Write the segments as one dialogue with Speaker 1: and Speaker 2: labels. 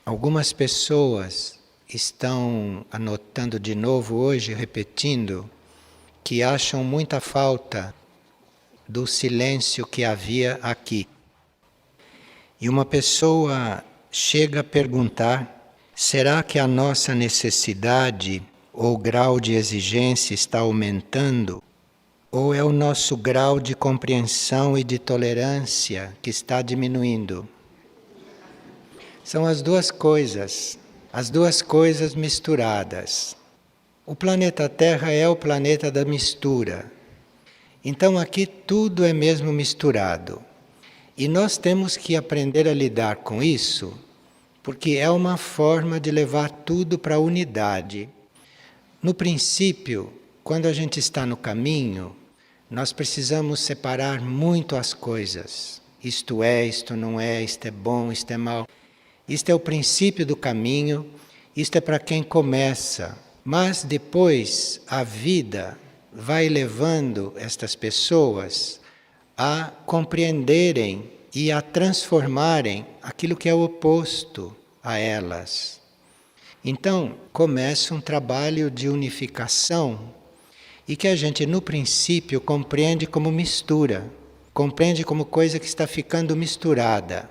Speaker 1: Algumas pessoas estão anotando de novo hoje, repetindo, que acham muita falta do silêncio que havia aqui. E uma pessoa chega a perguntar: será que a nossa necessidade ou grau de exigência está aumentando? Ou é o nosso grau de compreensão e de tolerância que está diminuindo? São as duas coisas misturadas. O planeta Terra é o planeta da mistura. Então aqui tudo é mesmo misturado. E nós temos que aprender a lidar com isso, porque é uma forma de levar tudo para a unidade. No princípio, quando a gente está no caminho, nós precisamos separar muito as coisas. Isto é, isto não é, isto é bom, isto é mal. Isto é o princípio do caminho, isto é para quem começa. Mas depois a vida vai levando estas pessoas a compreenderem e a transformarem aquilo que é o oposto a elas. Então começa um trabalho de unificação e que a gente no princípio compreende como mistura, compreende como coisa que está ficando misturada.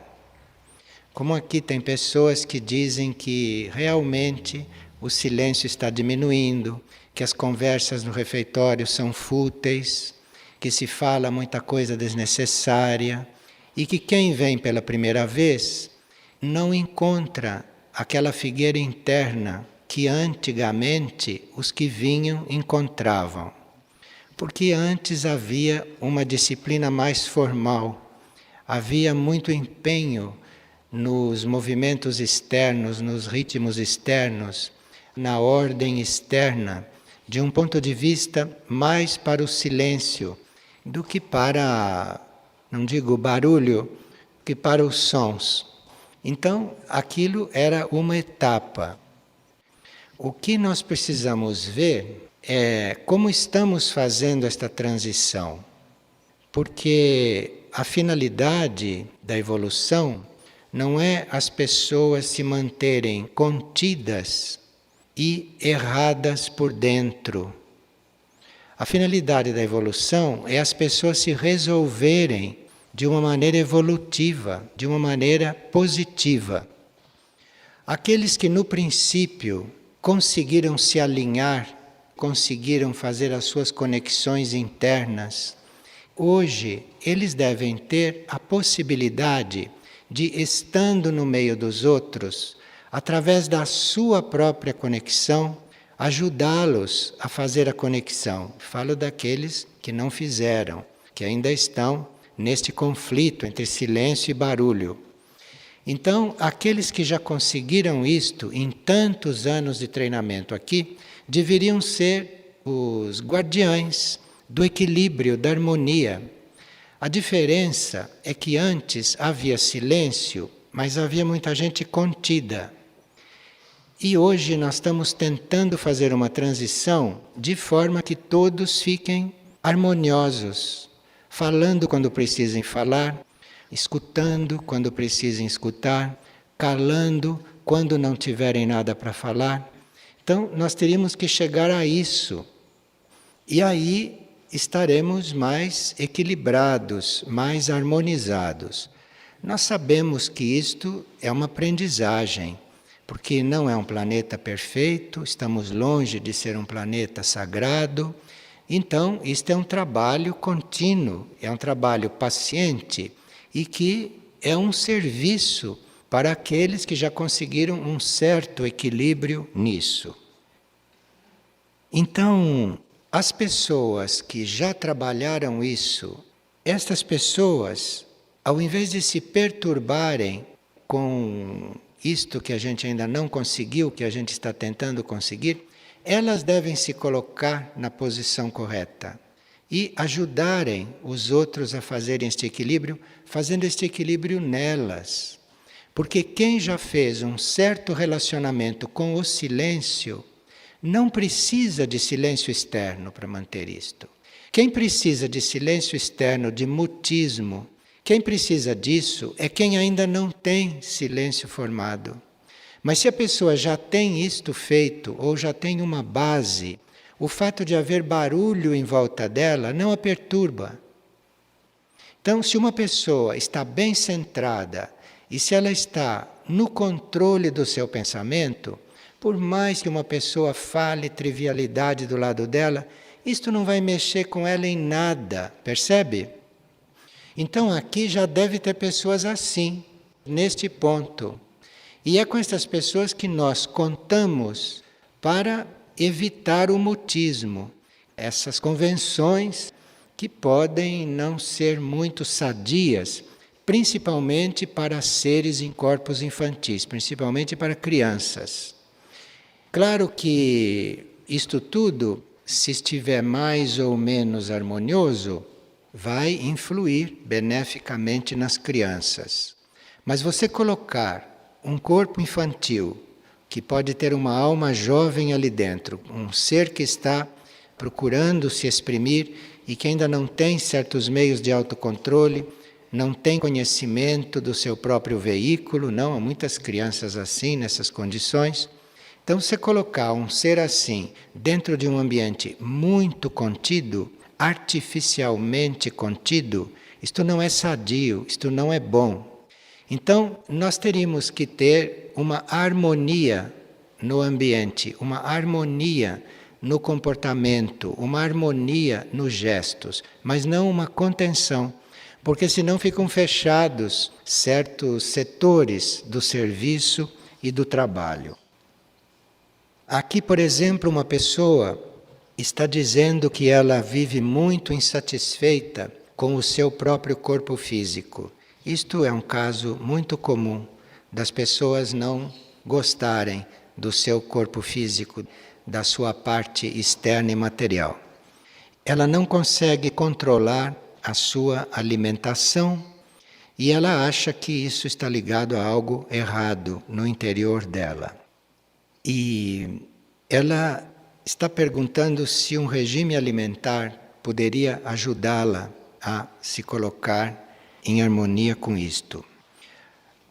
Speaker 1: Como aqui tem pessoas que dizem que realmente o silêncio está diminuindo, que as conversas no refeitório são fúteis, que se fala muita coisa desnecessária e que quem vem pela primeira vez não encontra aquela figueira interna que antigamente os que vinham encontravam. Porque antes havia uma disciplina mais formal, havia muito empenho nos movimentos externos, nos ritmos externos, na ordem externa, de um ponto de vista mais para o silêncio do que para, não digo barulho, que para os sons. Então, aquilo era uma etapa. O que nós precisamos ver é como estamos fazendo esta transição, porque a finalidade da evolução não é as pessoas se manterem contidas e erradas por dentro. A finalidade da evolução é as pessoas se resolverem de uma maneira evolutiva, de uma maneira positiva. Aqueles que no princípio conseguiram se alinhar, conseguiram fazer as suas conexões internas, hoje eles devem ter a possibilidade de, estando no meio dos outros, através da sua própria conexão, ajudá-los a fazer a conexão. Falo daqueles que não fizeram, que ainda estão neste conflito entre silêncio e barulho. Então, aqueles que já conseguiram isto em tantos anos de treinamento aqui, deveriam ser os guardiães do equilíbrio, da harmonia. A diferença é que antes havia silêncio, mas havia muita gente contida. E hoje nós estamos tentando fazer uma transição de forma que todos fiquem harmoniosos, falando quando precisem falar, escutando quando precisem escutar, calando quando não tiverem nada para falar. Então nós teríamos que chegar a isso. E aí estaremos mais equilibrados, mais harmonizados. Nós sabemos que isto é uma aprendizagem, porque não é um planeta perfeito, estamos longe de ser um planeta sagrado. Então, isto é um trabalho contínuo, é um trabalho paciente e que é um serviço para aqueles que já conseguiram um certo equilíbrio nisso. Então, as pessoas que já trabalharam isso, estas pessoas, ao invés de se perturbarem com isto que a gente ainda não conseguiu, que a gente está tentando conseguir, elas devem se colocar na posição correta e ajudarem os outros a fazerem este equilíbrio, fazendo este equilíbrio nelas. Porque quem já fez um certo relacionamento com o silêncio, não precisa de silêncio externo para manter isto. Quem precisa de silêncio externo, de mutismo, quem precisa disso é quem ainda não tem silêncio formado. Mas se a pessoa já tem isto feito, ou já tem uma base, o fato de haver barulho em volta dela não a perturba. Então, se uma pessoa está bem centrada e se ela está no controle do seu pensamento, por mais que uma pessoa fale trivialidade do lado dela, isto não vai mexer com ela em nada, percebe? Então aqui já deve ter pessoas assim, neste ponto. E é com essas pessoas que nós contamos para evitar o mutismo, essas convenções que podem não ser muito sadias, principalmente para seres em corpos infantis, principalmente para crianças. Claro que isto tudo, se estiver mais ou menos harmonioso, vai influir beneficamente nas crianças. Mas você colocar um corpo infantil, que pode ter uma alma jovem ali dentro, um ser que está procurando se exprimir e que ainda não tem certos meios de autocontrole, não tem conhecimento do seu próprio veículo, não, há muitas crianças assim, nessas condições. Então, se colocar um ser assim dentro de um ambiente muito contido, artificialmente contido, isto não é sadio, isto não é bom. Então, nós teríamos que ter uma harmonia no ambiente, uma harmonia no comportamento, uma harmonia nos gestos, mas não uma contenção, porque senão ficam fechados certos setores do serviço e do trabalho. Aqui, por exemplo, uma pessoa está dizendo que ela vive muito insatisfeita com o seu próprio corpo físico. Isto é um caso muito comum das pessoas não gostarem do seu corpo físico, da sua parte externa e material. Ela não consegue controlar a sua alimentação e ela acha que isso está ligado a algo errado no interior dela. E ela está perguntando se um regime alimentar poderia ajudá-la a se colocar em harmonia com isto.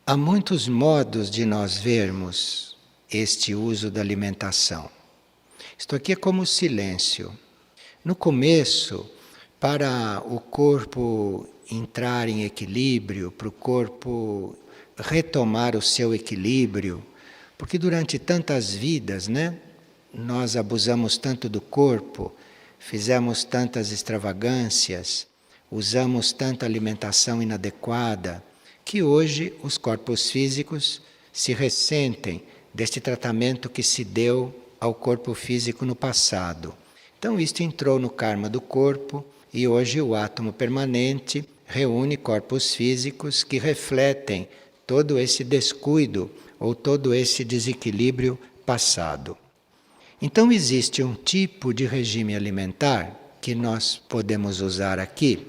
Speaker 1: Há muitos modos de nós vermos este uso da alimentação. Isto aqui é como o silêncio. No começo, para o corpo entrar em equilíbrio, para o corpo retomar o seu equilíbrio, porque durante tantas vidas, nós abusamos tanto do corpo, fizemos tantas extravagâncias, usamos tanta alimentação inadequada, que hoje os corpos físicos se ressentem deste tratamento que se deu ao corpo físico no passado. Então isto entrou no karma do corpo e hoje o átomo permanente reúne corpos físicos que refletem todo esse descuido ou todo esse desequilíbrio passado. Então existe um tipo de regime alimentar que nós podemos usar aqui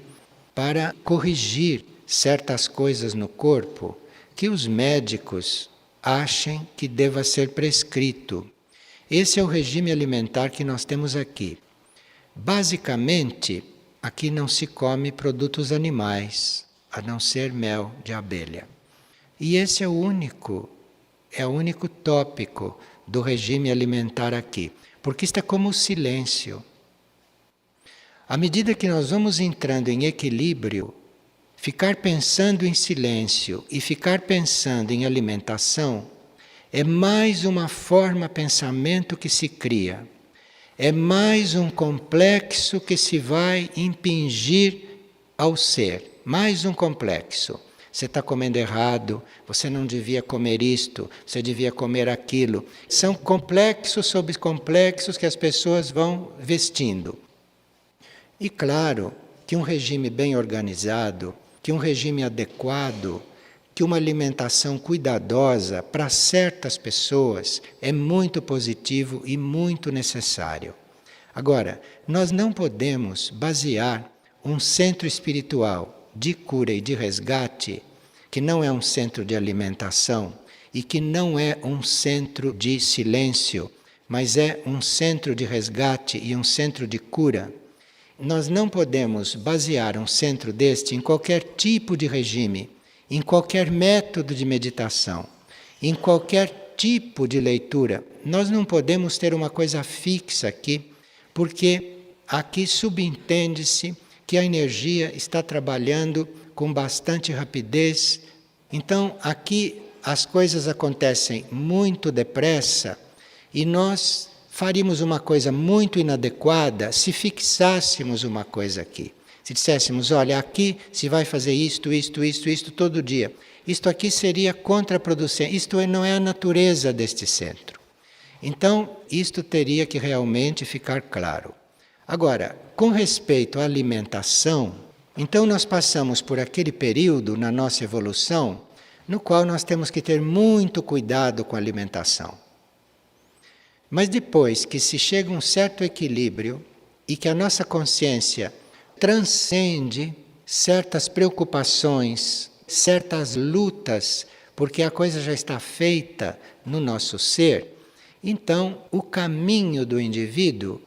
Speaker 1: para corrigir certas coisas no corpo que os médicos achem que deva ser prescrito. Esse é o regime alimentar que nós temos aqui. Basicamente, aqui não se come produtos animais, a não ser mel de abelha. E esse é o único tópico do regime alimentar aqui, porque isto é como o silêncio. À medida que nós vamos entrando em equilíbrio, ficar pensando em silêncio e ficar pensando em alimentação é mais uma forma pensamento que se cria. É mais um complexo que se vai impingir ao ser. Mais um complexo. Você está comendo errado, você não devia comer isto, você devia comer aquilo. São complexos sobre complexos que as pessoas vão vestindo. E claro que um regime bem organizado, que um regime adequado, que uma alimentação cuidadosa para certas pessoas é muito positivo e muito necessário. Agora, nós não podemos basear um centro espiritual de cura e de resgate, que não é um centro de alimentação e que não é um centro de silêncio, mas é um centro de resgate e um centro de cura. Nós não podemos basear um centro deste em qualquer tipo de regime, em qualquer método de meditação, em qualquer tipo de leitura. Nós não podemos ter uma coisa fixa aqui, porque aqui subentende-se que a energia está trabalhando com bastante rapidez. Então, aqui as coisas acontecem muito depressa e nós faríamos uma coisa muito inadequada se fixássemos uma coisa aqui. Se disséssemos, olha, aqui se vai fazer isto todo dia. Isto aqui seria contraproducente. Isto não é a natureza deste centro. Então, isto teria que realmente ficar claro. Agora, com respeito à alimentação, então nós passamos por aquele período na nossa evolução no qual nós temos que ter muito cuidado com a alimentação. Mas depois que se chega a um certo equilíbrio e que a nossa consciência transcende certas preocupações, certas lutas, porque a coisa já está feita no nosso ser, então o caminho do indivíduo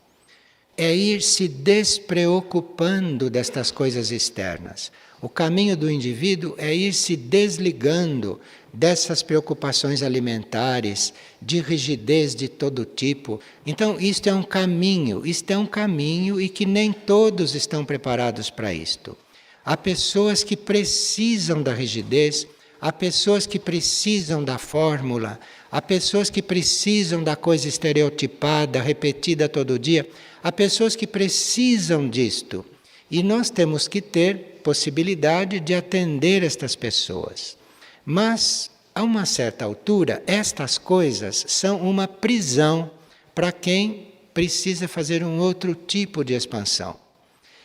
Speaker 1: é ir se despreocupando destas coisas externas. O caminho do indivíduo é ir se desligando dessas preocupações alimentares, de rigidez de todo tipo. Então, isto é um caminho e que nem todos estão preparados para isto. Há pessoas que precisam da rigidez, há pessoas que precisam da fórmula, há pessoas que precisam da coisa estereotipada, repetida todo dia, há pessoas que precisam disto. E nós temos que ter possibilidade de atender estas pessoas. Mas, a uma certa altura, estas coisas são uma prisão para quem precisa fazer um outro tipo de expansão.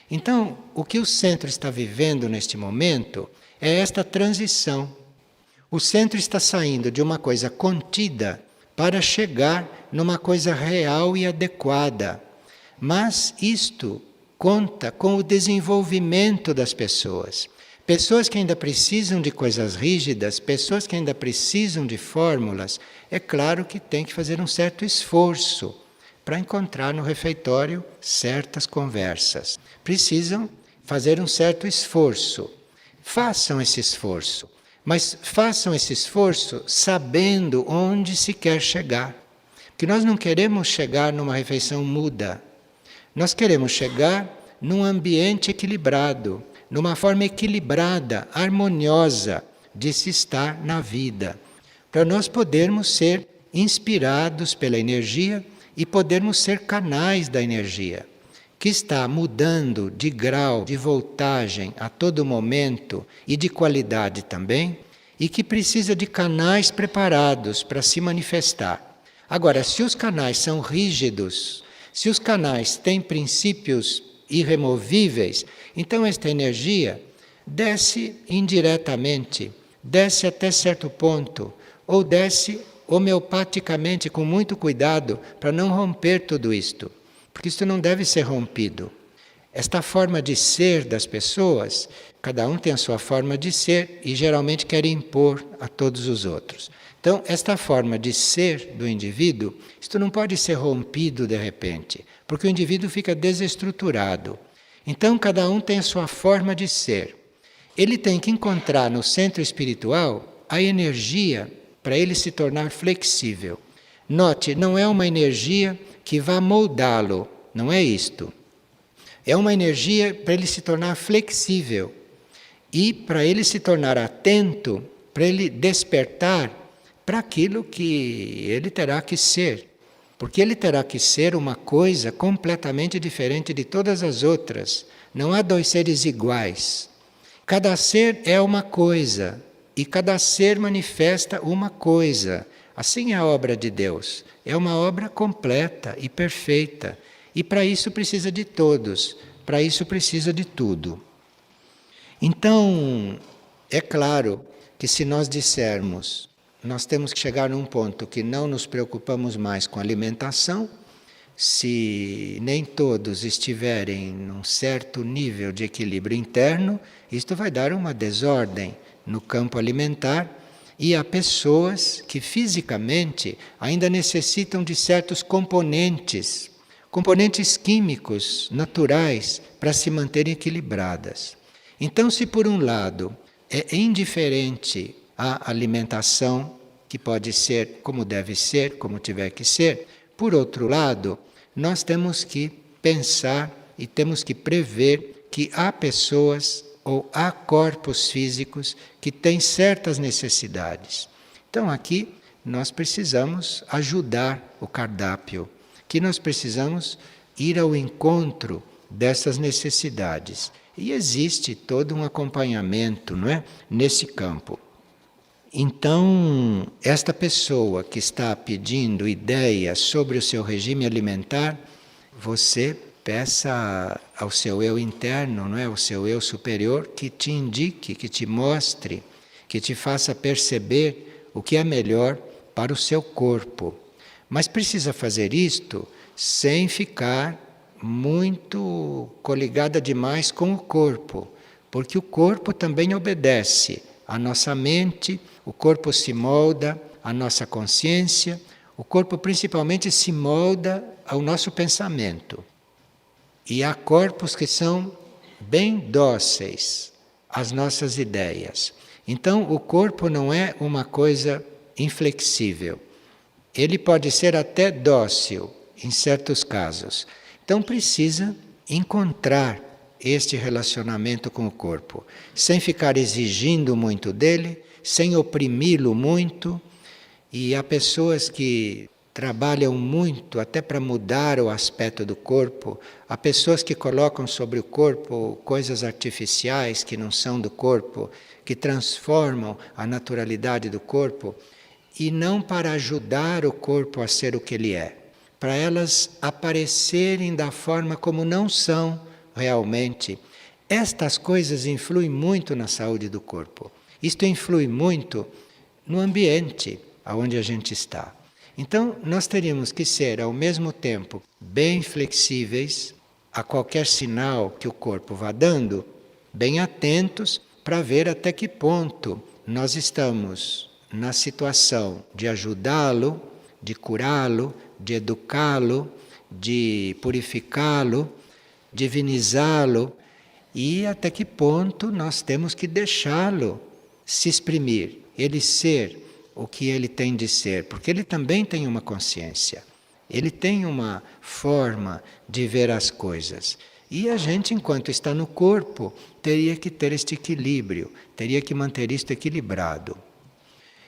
Speaker 1: Então, o que o centro está vivendo neste momento é esta transição. O centro está saindo de uma coisa contida para chegar numa coisa real e adequada. Mas isto conta com o desenvolvimento das pessoas. Pessoas que ainda precisam de coisas rígidas, pessoas que ainda precisam de fórmulas, é claro que tem que fazer um certo esforço para encontrar no refeitório certas conversas. Precisam fazer um certo esforço. Façam esse esforço, mas façam esse esforço sabendo onde se quer chegar. Porque nós não queremos chegar numa refeição muda. Nós queremos chegar num ambiente equilibrado, numa forma equilibrada, harmoniosa de se estar na vida, para nós podermos ser inspirados pela energia e podermos ser canais da energia, que está mudando de grau, de voltagem a todo momento e de qualidade também, e que precisa de canais preparados para se manifestar. Agora, se os canais são rígidos, se os canais têm princípios irremovíveis, então esta energia desce indiretamente, desce até certo ponto, ou desce homeopaticamente com muito cuidado para não romper tudo isto, porque isto não deve ser rompido. Esta forma de ser das pessoas, cada um tem a sua forma de ser e geralmente quer impor a todos os outros. Então, esta forma de ser do indivíduo, isto não pode ser rompido de repente, porque o indivíduo fica desestruturado. Então, cada um tem a sua forma de ser. Ele tem que encontrar no centro espiritual a energia para ele se tornar flexível. Note, não é uma energia que vá moldá-lo, não é isto. É uma energia para ele se tornar flexível e para ele se tornar atento, para ele despertar para aquilo que ele terá que ser. Porque ele terá que ser uma coisa completamente diferente de todas as outras. Não há dois seres iguais. Cada ser é uma coisa e cada ser manifesta uma coisa. Assim é a obra de Deus. É uma obra completa e perfeita. E para isso precisa de todos. Para isso precisa de tudo. Então, é claro que se nós dissermos nós temos que chegar num ponto que não nos preocupamos mais com a alimentação, se nem todos estiverem num certo nível de equilíbrio interno, isto vai dar uma desordem no campo alimentar e há pessoas que fisicamente ainda necessitam de certos componentes químicos naturais para se manterem equilibradas. Então, se por um lado é indiferente a alimentação, que pode ser como deve ser, como tiver que ser. Por outro lado, nós temos que pensar e temos que prever que há pessoas ou há corpos físicos que têm certas necessidades. Então aqui nós precisamos ajudar o cardápio, que nós precisamos ir ao encontro dessas necessidades. E existe todo um acompanhamento, não é, nesse campo. Então, esta pessoa que está pedindo ideias sobre o seu regime alimentar, você peça ao seu eu interno, não é, ao seu eu superior, que te indique, que te mostre, que te faça perceber o que é melhor para o seu corpo. Mas precisa fazer isto sem ficar muito coligada demais com o corpo, porque o corpo também obedece à nossa mente, o corpo se molda à nossa consciência, o corpo principalmente se molda ao nosso pensamento. E há corpos que são bem dóceis às nossas ideias. Então o corpo não é uma coisa inflexível. Ele pode ser até dócil em certos casos. Então precisa encontrar este relacionamento com o corpo, sem ficar exigindo muito dele, sem oprimi-lo muito. E há pessoas que trabalham muito até para mudar o aspecto do corpo. Há pessoas que colocam sobre o corpo coisas artificiais que não são do corpo, que transformam a naturalidade do corpo, e não para ajudar o corpo a ser o que ele é, para elas aparecerem da forma como não são realmente. Estas coisas influem muito na saúde do corpo. Isto influi muito no ambiente onde a gente está. Então, nós teríamos que ser, ao mesmo tempo, bem flexíveis a qualquer sinal que o corpo vá dando, bem atentos para ver até que ponto nós estamos na situação de ajudá-lo, de curá-lo, de educá-lo, de purificá-lo, divinizá-lo, e até que ponto nós temos que deixá-lo se exprimir, ele ser o que ele tem de ser, porque ele também tem uma consciência, ele tem uma forma de ver as coisas. E a gente, enquanto está no corpo, teria que ter este equilíbrio, teria que manter isto equilibrado.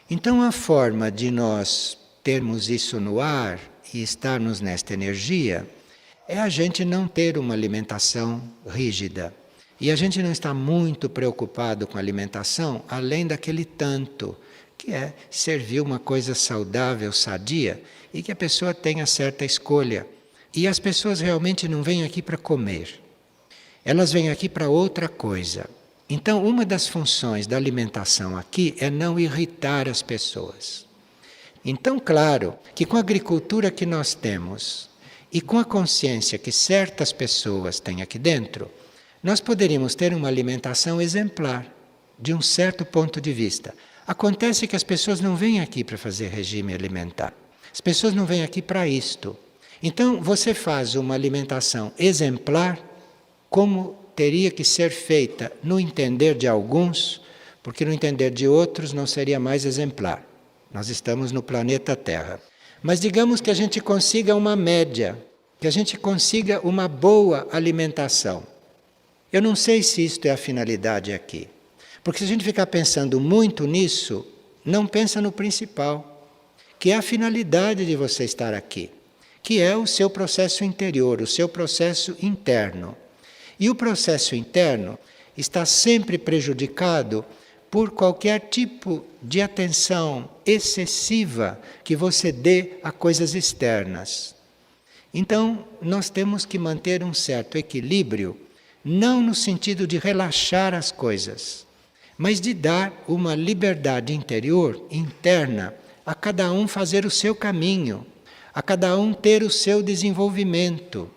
Speaker 1: Então a forma de nós termos isso no ar e estarmos nesta energia é a gente não ter uma alimentação rígida. E a gente não está muito preocupado com a alimentação, além daquele tanto, que é servir uma coisa saudável, sadia, e que a pessoa tenha certa escolha. E as pessoas realmente não vêm aqui para comer, elas vêm aqui para outra coisa. Então, uma das funções da alimentação aqui é não irritar as pessoas. Então, claro, que com a agricultura que nós temos e com a consciência que certas pessoas têm aqui dentro, nós poderíamos ter uma alimentação exemplar, de um certo ponto de vista. Acontece que as pessoas não vêm aqui para fazer regime alimentar. As pessoas não vêm aqui para isto. Então, você faz uma alimentação exemplar, como teria que ser feita no entender de alguns, porque no entender de outros não seria mais exemplar. Nós estamos no planeta Terra. Mas digamos que a gente consiga uma média, que a gente consiga uma boa alimentação. Eu não sei se isto é a finalidade aqui. Porque se a gente ficar pensando muito nisso, não pensa no principal, que é a finalidade de você estar aqui, que é o seu processo interior, o seu processo interno. E o processo interno está sempre prejudicado por qualquer tipo de atenção excessiva que você dê a coisas externas. Então, nós temos que manter um certo equilíbrio, não no sentido de relaxar as coisas, mas de dar uma liberdade interior, interna, a cada um fazer o seu caminho, a cada um ter o seu desenvolvimento.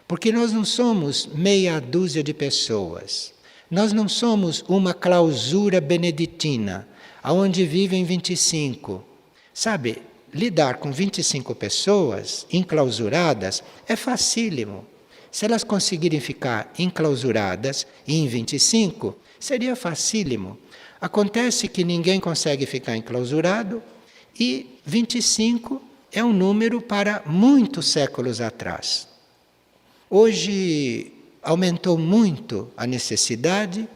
Speaker 1: Porque nós não somos meia dúzia de pessoas. Nós não somos uma clausura beneditina, onde vivem 25. Sabe, lidar com 25 pessoas enclausuradas é facílimo. Se elas conseguirem ficar enclausuradas em 25, seria facílimo. Acontece que ninguém consegue ficar enclausurado, E 25 é um número para muitos séculos atrás. Hoje aumentou muito a necessidade,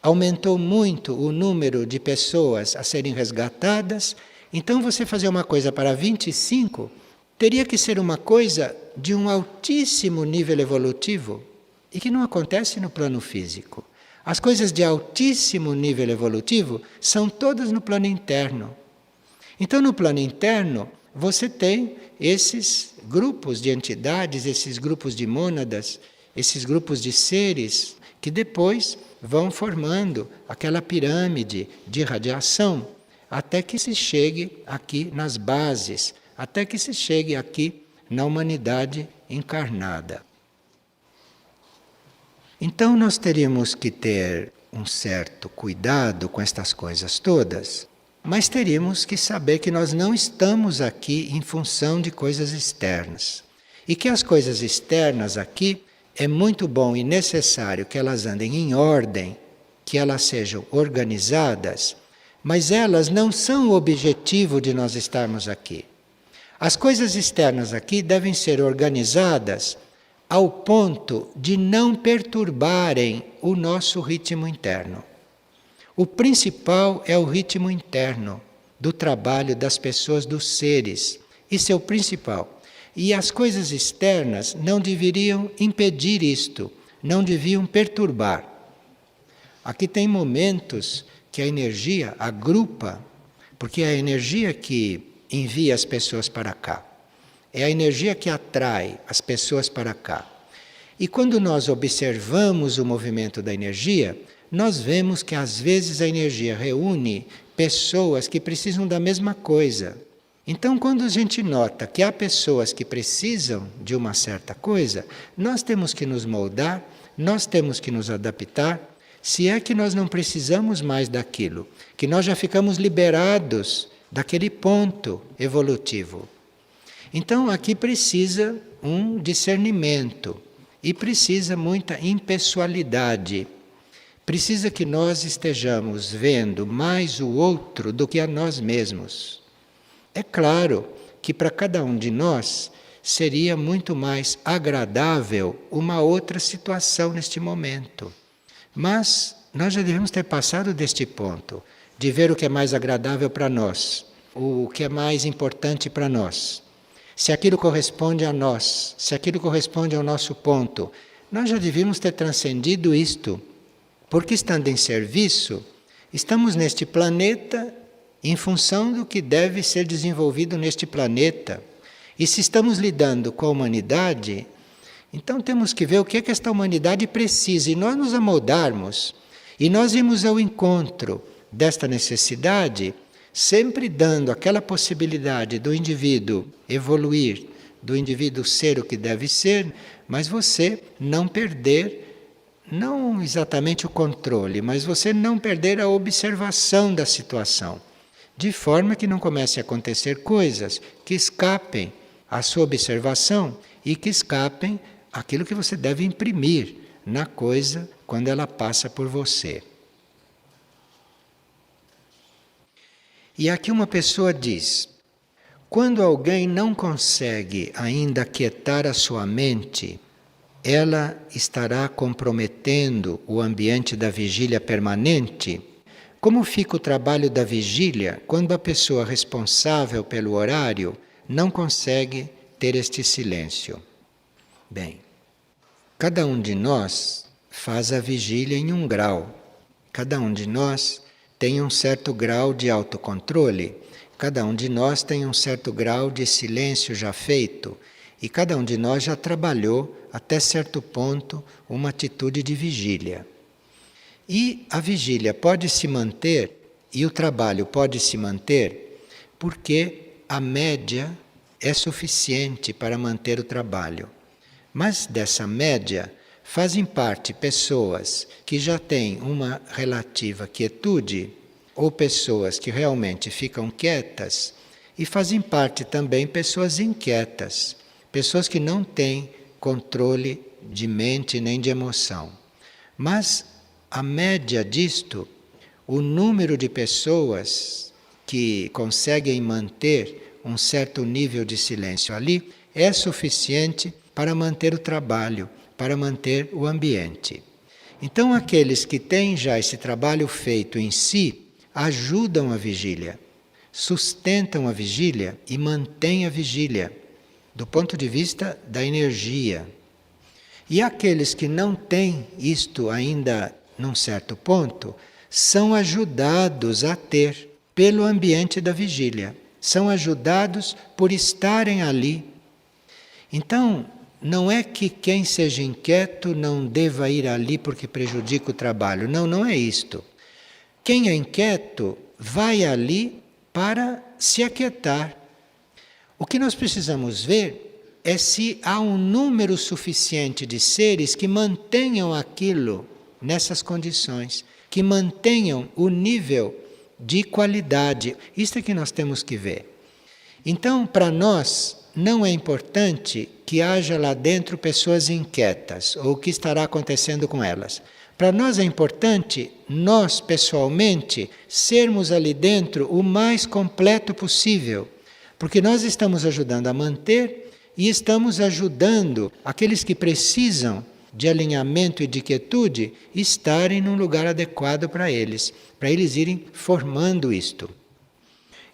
Speaker 1: aumentou muito o número de pessoas a serem resgatadas. Então, você fazer uma coisa para 25 teria que ser uma coisa de um altíssimo nível evolutivo e que não acontece no plano físico. As coisas de altíssimo nível evolutivo são todas no plano interno. Então, no plano interno, você tem esses grupos de entidades, esses grupos de mônadas, esses grupos de seres que depois vão formando aquela pirâmide de radiação até que se chegue aqui nas bases, até que se chegue aqui na humanidade encarnada. Então nós teríamos que ter um certo cuidado com estas coisas todas, mas teríamos que saber que nós não estamos aqui em função de coisas externas. E que as coisas externas aqui é muito bom e necessário que elas andem em ordem, que elas sejam organizadas, mas elas não são o objetivo de nós estarmos aqui. As coisas externas aqui devem ser organizadas ao ponto de não perturbarem o nosso ritmo interno. O principal é o ritmo interno do trabalho das pessoas, dos seres. Isso é o principal. E as coisas externas não deveriam impedir isto, não deviam perturbar. Aqui tem momentos que a energia agrupa, porque é a energia que envia as pessoas para cá. É a energia que atrai as pessoas para cá. E quando nós observamos o movimento da energia, nós vemos que às vezes a energia reúne pessoas que precisam da mesma coisa. Então, quando a gente nota que há pessoas que precisam de uma certa coisa, nós temos que nos moldar, nós temos que nos adaptar, se é que nós não precisamos mais daquilo, que nós já ficamos liberados daquele ponto evolutivo. Então, aqui precisa um discernimento e precisa muita impessoalidade. Precisa que nós estejamos vendo mais o outro do que a nós mesmos. É claro que para cada um de nós seria muito mais agradável uma outra situação neste momento. Mas nós já devemos ter passado deste ponto, de ver o que é mais agradável para nós, o que é mais importante para nós. Se aquilo corresponde a nós, se aquilo corresponde ao nosso ponto, nós já devíamos ter transcendido isto. Porque estando em serviço, estamos neste planeta em função do que deve ser desenvolvido neste planeta. E se estamos lidando com a humanidade, então temos que ver o que é que esta humanidade precisa e nós nos amoldarmos. E nós irmos ao encontro desta necessidade, sempre dando aquela possibilidade do indivíduo evoluir, do indivíduo ser o que deve ser, mas você não perder, não exatamente o controle, mas você não perder a observação da situação, de forma que não comece a acontecer coisas que escapem à sua observação e que escapem aquilo que você deve imprimir na coisa quando ela passa por você. E aqui uma pessoa diz: quando alguém não consegue ainda aquietar a sua mente, ela estará comprometendo o ambiente da vigília permanente? Como fica o trabalho da vigília quando a pessoa responsável pelo horário não consegue ter este silêncio? Bem, cada um de nós faz a vigília em um grau. Cada um de nós tem um certo grau de autocontrole. Cada um de nós tem um certo grau de silêncio já feito. E cada um de nós já trabalhou, até certo ponto, uma atitude de vigília. E a vigília pode se manter, e o trabalho pode se manter, porque a média é suficiente para manter o trabalho. Mas dessa média fazem parte pessoas que já têm uma relativa quietude, ou pessoas que realmente ficam quietas, e fazem parte também pessoas inquietas, pessoas que não têm controle de mente nem de emoção. Mas a média disto, o número de pessoas que conseguem manter um certo nível de silêncio ali, é suficiente para manter o trabalho, para manter o ambiente. Então, aqueles que têm já esse trabalho feito em si, ajudam a vigília, sustentam a vigília e mantêm a vigília, do ponto de vista da energia. E aqueles que não têm isto ainda num certo ponto, são ajudados a ter pelo ambiente da vigília. São ajudados por estarem ali. Então, não é que quem seja inquieto não deva ir ali porque prejudica o trabalho. Não, não é isto. Quem é inquieto vai ali para se aquietar. O que nós precisamos ver é se há um número suficiente de seres que mantenham aquilo nessas condições, que mantenham o nível de qualidade. Isto é que nós temos que ver. Então, para nós, não é importante que haja lá dentro pessoas inquietas, ou o que estará acontecendo com elas. Para nós é importante, nós pessoalmente, sermos ali dentro o mais completo possível, porque nós estamos ajudando a manter e estamos ajudando aqueles que precisam de alinhamento e de quietude estarem num lugar adequado para eles irem formando isto.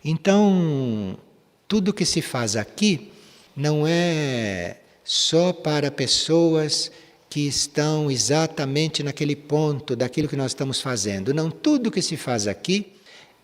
Speaker 1: Então, tudo que se faz aqui não é só para pessoas que estão exatamente naquele ponto daquilo que nós estamos fazendo. Não, tudo que se faz aqui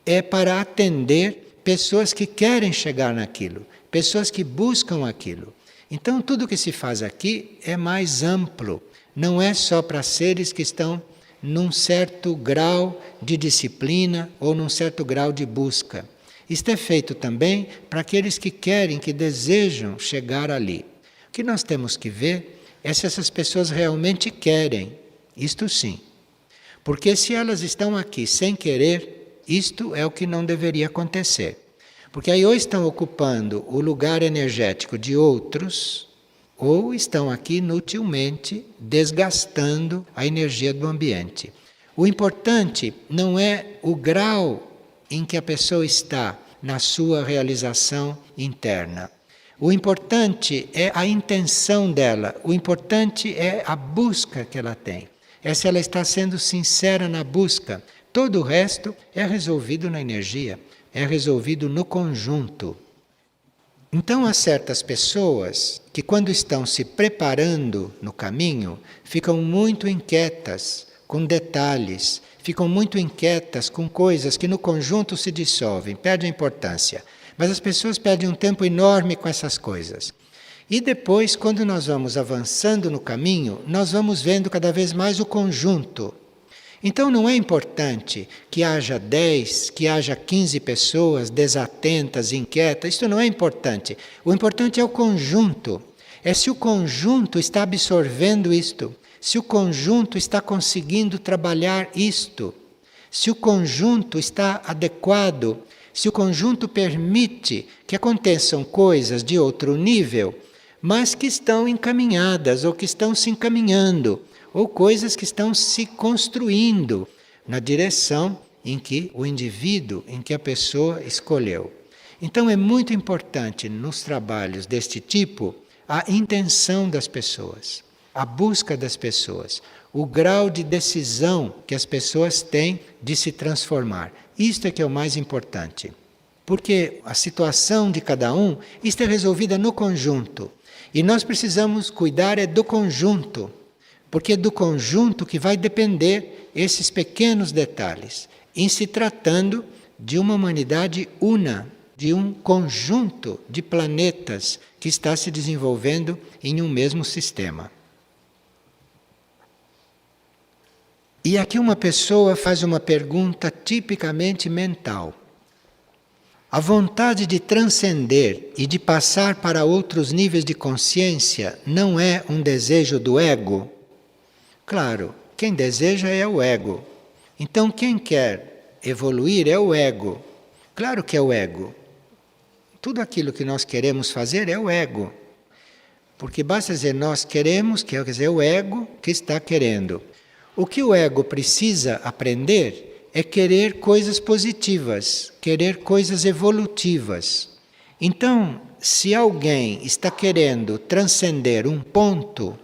Speaker 1: é para atender pessoas que querem chegar naquilo, pessoas que buscam aquilo. Então, tudo que se faz aqui é mais amplo, não é só para seres que estão num certo grau de disciplina ou num certo grau de busca. Isto é feito também para aqueles que querem, que desejam chegar ali. O que nós temos que ver é se essas pessoas realmente querem, isto sim. Porque se elas estão aqui sem querer, isto é o que não deveria acontecer. Porque aí ou estão ocupando o lugar energético de outros, ou estão aqui inutilmente desgastando a energia do ambiente. O importante não é o grau em que a pessoa está na sua realização interna. O importante é a intenção dela, o importante é a busca que ela tem. É se ela está sendo sincera na busca. Todo o resto é resolvido na energia, é resolvido no conjunto. Então há certas pessoas que quando estão se preparando no caminho, ficam muito inquietas com detalhes, ficam muito inquietas com coisas que no conjunto se dissolvem, perdem importância. Mas as pessoas perdem um tempo enorme com essas coisas. E depois, quando nós vamos avançando no caminho, nós vamos vendo cada vez mais o conjunto. Então não é importante que haja 10, que haja 15 pessoas desatentas, inquietas, isso não é importante. O importante é o conjunto. É se o conjunto está absorvendo isto, se o conjunto está conseguindo trabalhar isto, se o conjunto está adequado, se o conjunto permite que aconteçam coisas de outro nível, mas que estão encaminhadas ou que estão se encaminhando, ou coisas que estão se construindo na direção em que o indivíduo, em que a pessoa escolheu. Então é muito importante nos trabalhos deste tipo a intenção das pessoas, a busca das pessoas, o grau de decisão que as pessoas têm de se transformar. Isto é que é o mais importante. Porque a situação de cada um, isto é resolvida no conjunto. E nós precisamos cuidar é do conjunto. Porque é do conjunto que vai depender esses pequenos detalhes, em se tratando de uma humanidade una, de um conjunto de planetas que está se desenvolvendo em um mesmo sistema. E aqui uma pessoa faz uma pergunta tipicamente mental. A vontade de transcender e de passar para outros níveis de consciência não é um desejo do ego? Claro, quem deseja é o ego. Então quem quer evoluir é o ego. Claro que é o ego. Tudo aquilo que nós queremos fazer é o ego. Porque basta dizer nós queremos, quer dizer o ego que está querendo. O que o ego precisa aprender é querer coisas positivas, querer coisas evolutivas. Então, se alguém está querendo transcender um ponto,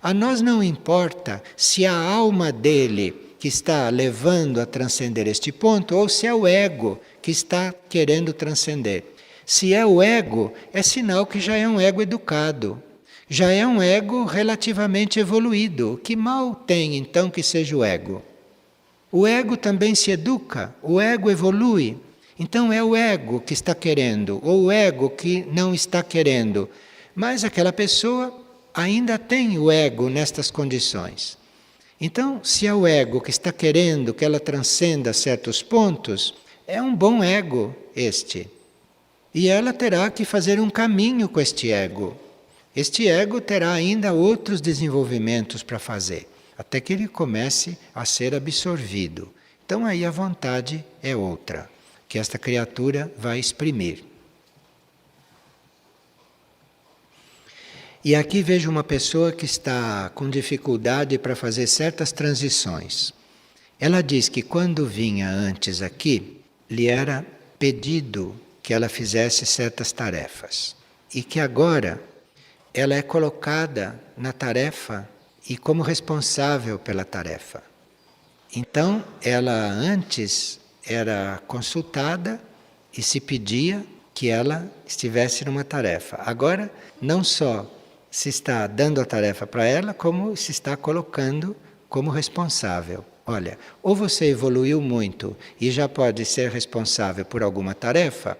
Speaker 1: a nós não importa se a alma dele que está levando a transcender este ponto ou se é o ego que está querendo transcender. Se é o ego, é sinal que já é um ego educado, já é um ego relativamente evoluído. Que mal tem então que seja o ego? O ego também se educa, o ego evolui. Então é o ego que está querendo, ou o ego que não está querendo. Mas aquela pessoa ainda tem o ego nestas condições. Então, se é o ego que está querendo que ela transcenda certos pontos, é um bom ego este. E ela terá que fazer um caminho com este ego. Este ego terá ainda outros desenvolvimentos para fazer, até que ele comece a ser absorvido. Então aí a vontade é outra, que esta criatura vai exprimir. E aqui vejo uma pessoa que está com dificuldade para fazer certas transições. Ela diz que quando vinha antes aqui, lhe era pedido que ela fizesse certas tarefas. E que agora ela é colocada na tarefa e como responsável pela tarefa. Então, ela antes era consultada e se pedia que ela estivesse numa tarefa. Agora, não só se está dando a tarefa para ela, como se está colocando como responsável. Olha, ou você evoluiu muito e já pode ser responsável por alguma tarefa,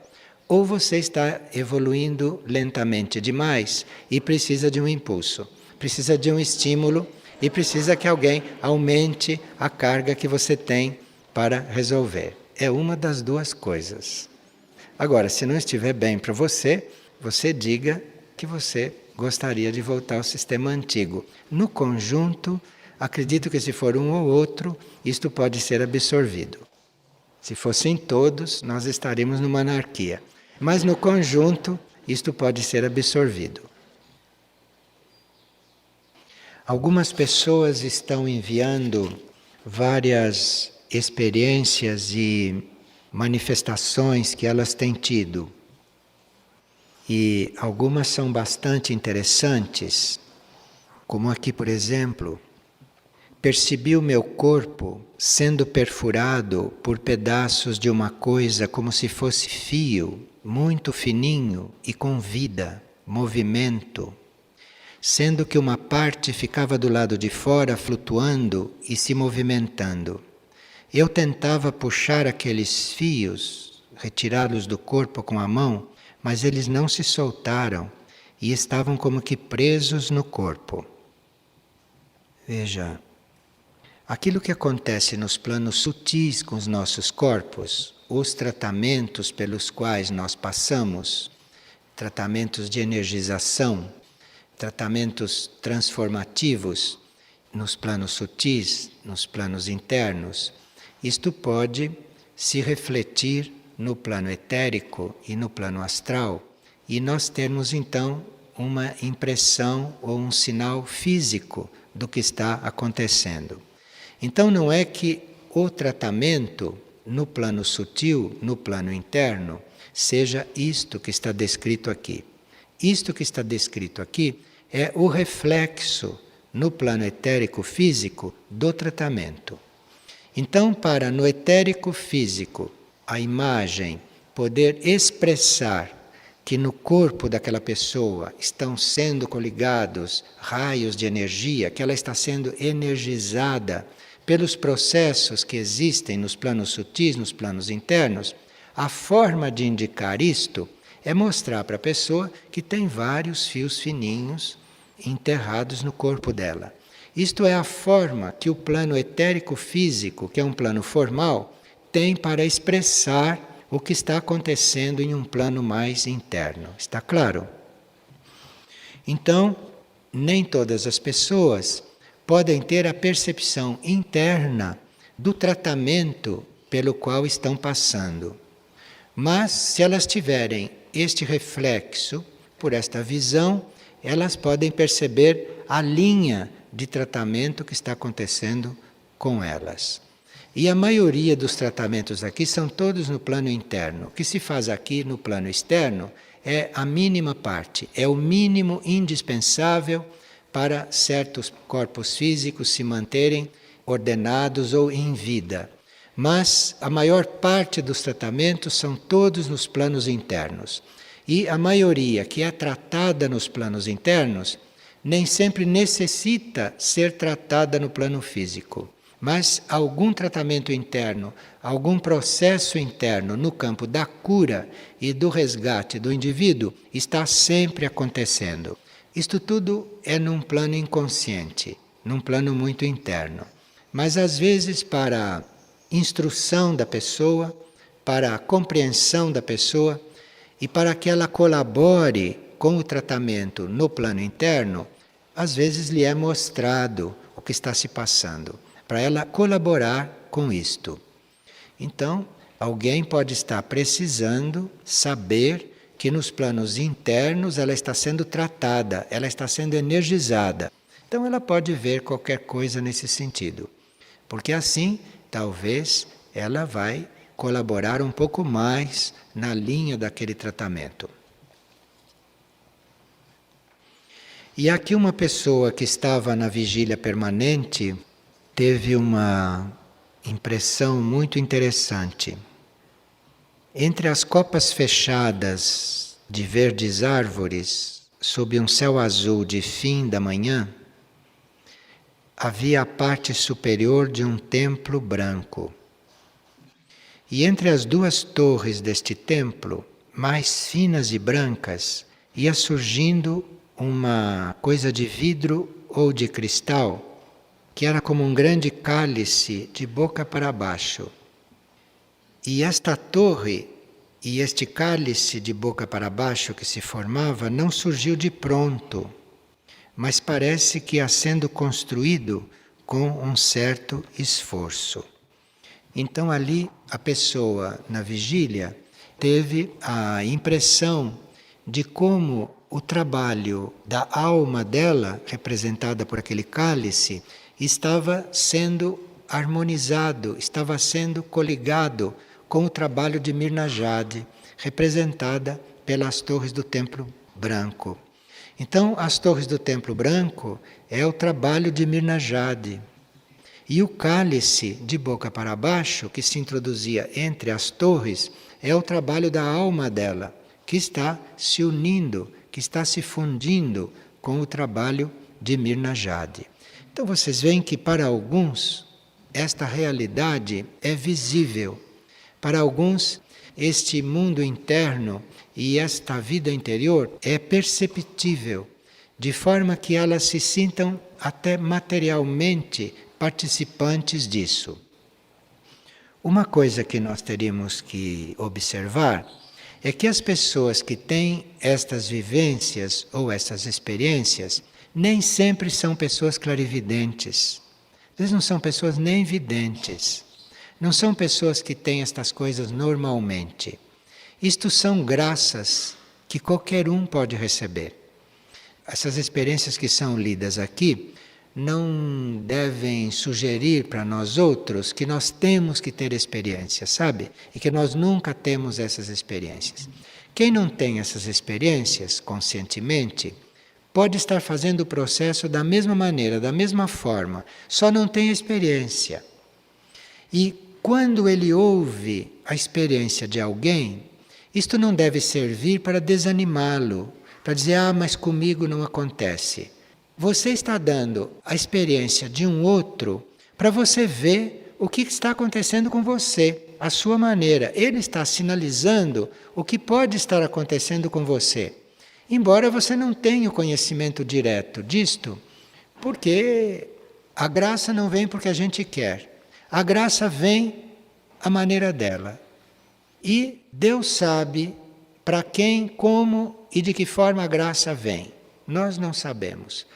Speaker 1: ou você está evoluindo lentamente demais e precisa de um impulso, precisa de um estímulo e precisa que alguém aumente a carga que você tem para resolver. É uma das duas coisas. Agora, se não estiver bem para você, você diga que você gostaria de voltar ao sistema antigo. No conjunto, acredito que se for um ou outro, isto pode ser absorvido. Se fossem todos, nós estaríamos numa anarquia. Mas no conjunto, isto pode ser absorvido. Algumas pessoas estão enviando várias experiências e manifestações que elas têm tido. E algumas são bastante interessantes, como aqui, por exemplo, percebi o meu corpo sendo perfurado por pedaços de uma coisa como se fosse fio, muito fininho e com vida, movimento, sendo que uma parte ficava do lado de fora flutuando e se movimentando. Eu tentava puxar aqueles fios, retirá-los do corpo com a mão, mas eles não se soltaram e estavam como que presos no corpo. Veja, aquilo que acontece nos planos sutis com os nossos corpos, os tratamentos pelos quais nós passamos, tratamentos de energização, tratamentos transformativos nos planos sutis, nos planos internos, isto pode se refletir no plano etérico e no plano astral, e nós termos então uma impressão ou um sinal físico do que está acontecendo. Então não é que o tratamento no plano sutil, no plano interno, seja isto que está descrito aqui. Isto que está descrito aqui é o reflexo no plano etérico físico do tratamento. Então, para no etérico físico a imagem poder expressar que no corpo daquela pessoa estão sendo coligados raios de energia, que ela está sendo energizada pelos processos que existem nos planos sutis, nos planos internos, a forma de indicar isto é mostrar para a pessoa que tem vários fios fininhos enterrados no corpo dela. Isto é a forma que o plano etérico físico, que é um plano formal, tem para expressar o que está acontecendo em um plano mais interno. Está claro? Então, nem todas as pessoas podem ter a percepção interna do tratamento pelo qual estão passando. Mas, se elas tiverem este reflexo, por esta visão, elas podem perceber a linha de tratamento que está acontecendo com elas. E a maioria dos tratamentos aqui são todos no plano interno. O que se faz aqui no plano externo é a mínima parte, é o mínimo indispensável para certos corpos físicos se manterem ordenados ou em vida. Mas a maior parte dos tratamentos são todos nos planos internos. E a maioria que é tratada nos planos internos nem sempre necessita ser tratada no plano físico. Mas algum tratamento interno, algum processo interno no campo da cura e do resgate do indivíduo está sempre acontecendo. Isto tudo é num plano inconsciente, num plano muito interno. Mas às vezes para a instrução da pessoa, para a compreensão da pessoa e para que ela colabore com o tratamento no plano interno, às vezes lhe é mostrado o que está se passando, para ela colaborar com isto. Então, alguém pode estar precisando saber que nos planos internos ela está sendo tratada, ela está sendo energizada. Então ela pode ver qualquer coisa nesse sentido, porque assim talvez ela vai colaborar um pouco mais na linha daquele tratamento. E aqui uma pessoa que estava na vigília permanente teve uma impressão muito interessante. Entre as copas fechadas de verdes árvores, sob um céu azul de fim da manhã, havia a parte superior de um templo branco. E entre as duas torres deste templo, mais finas e brancas, ia surgindo uma coisa de vidro ou de cristal, que era como um grande cálice de boca para baixo. E esta torre e este cálice de boca para baixo que se formava não surgiu de pronto, mas parece que ia sendo construído com um certo esforço. Então ali a pessoa na vigília teve a impressão de como o trabalho da alma dela, representada por aquele cálice, estava sendo harmonizado, estava sendo coligado com o trabalho de Mirna Jade, representada pelas torres do Templo Branco. Então, as torres do Templo Branco é o trabalho de Mirna Jade. E o cálice de boca para baixo, que se introduzia entre as torres, é o trabalho da alma dela, que está se unindo, que está se fundindo com o trabalho de Mirna Jade. Então vocês veem que para alguns esta realidade é visível. Para alguns este mundo interno e esta vida interior é perceptível, de forma que elas se sintam até materialmente participantes disso. Uma coisa que nós teríamos que observar é que as pessoas que têm estas vivências ou estas experiências nem sempre são pessoas clarividentes. Eles não são pessoas nem videntes. Não são pessoas que têm estas coisas normalmente. Isto são graças que qualquer um pode receber. Essas experiências que são lidas aqui não devem sugerir para nós outros que nós temos que ter experiências, sabe? E que nós nunca temos essas experiências. Quem não tem essas experiências conscientemente pode estar fazendo o processo da mesma maneira, da mesma forma, só não tem experiência. E quando ele ouve a experiência de alguém, isto não deve servir para desanimá-lo, para dizer, mas comigo não acontece. Você está dando a experiência de um outro para você ver o que está acontecendo com você, a sua maneira. Ele está sinalizando o que pode estar acontecendo com você. Embora você não tenha o conhecimento direto disto, porque a graça não vem porque a gente quer. A graça vem à maneira dela. E Deus sabe para quem, como e de que forma a graça vem. Nós não sabemos.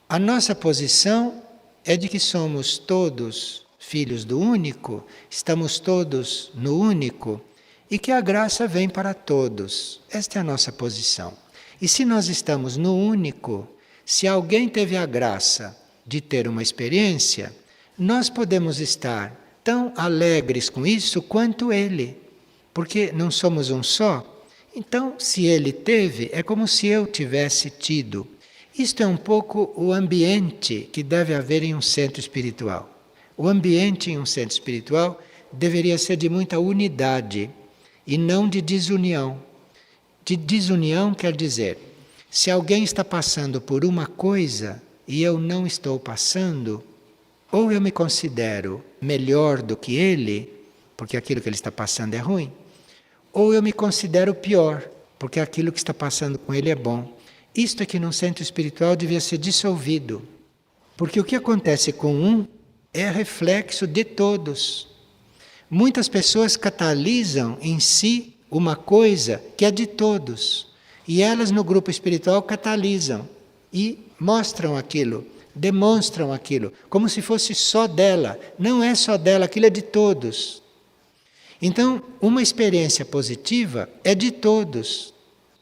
Speaker 1: A nossa posição é de que somos todos filhos do único, estamos todos no único, e que a graça vem para todos. Esta é a nossa posição. E se nós estamos no único, se alguém teve a graça de ter uma experiência, nós podemos estar tão alegres com isso quanto ele, porque não somos um só. Então, se ele teve, é como se eu tivesse tido. Isto é um pouco o ambiente que deve haver em um centro espiritual. O ambiente em um centro espiritual deveria ser de muita unidade e não de desunião. De desunião quer dizer, se alguém está passando por uma coisa e eu não estou passando, ou eu me considero melhor do que ele, porque aquilo que ele está passando é ruim, ou eu me considero pior, porque aquilo que está passando com ele é bom. Isto é que num centro espiritual devia ser dissolvido. Porque o que acontece com um é reflexo de todos. Muitas pessoas catalisam em si uma coisa que é de todos. E elas no grupo espiritual catalisam e mostram aquilo, demonstram aquilo, como se fosse só dela. Não é só dela, aquilo é de todos. Então, uma experiência positiva é de todos.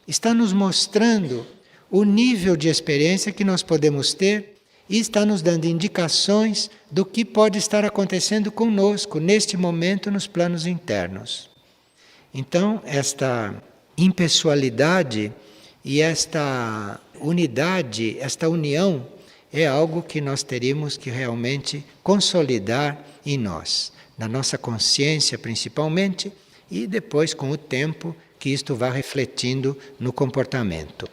Speaker 1: Está nos mostrando o nível de experiência que nós podemos ter e está nos dando indicações do que pode estar acontecendo conosco neste momento nos planos internos. Então, esta impessoalidade e esta unidade, esta união, é algo que nós teríamos que realmente consolidar em nós, na nossa consciência principalmente, e depois com o tempo que isto vá refletindo no comportamento.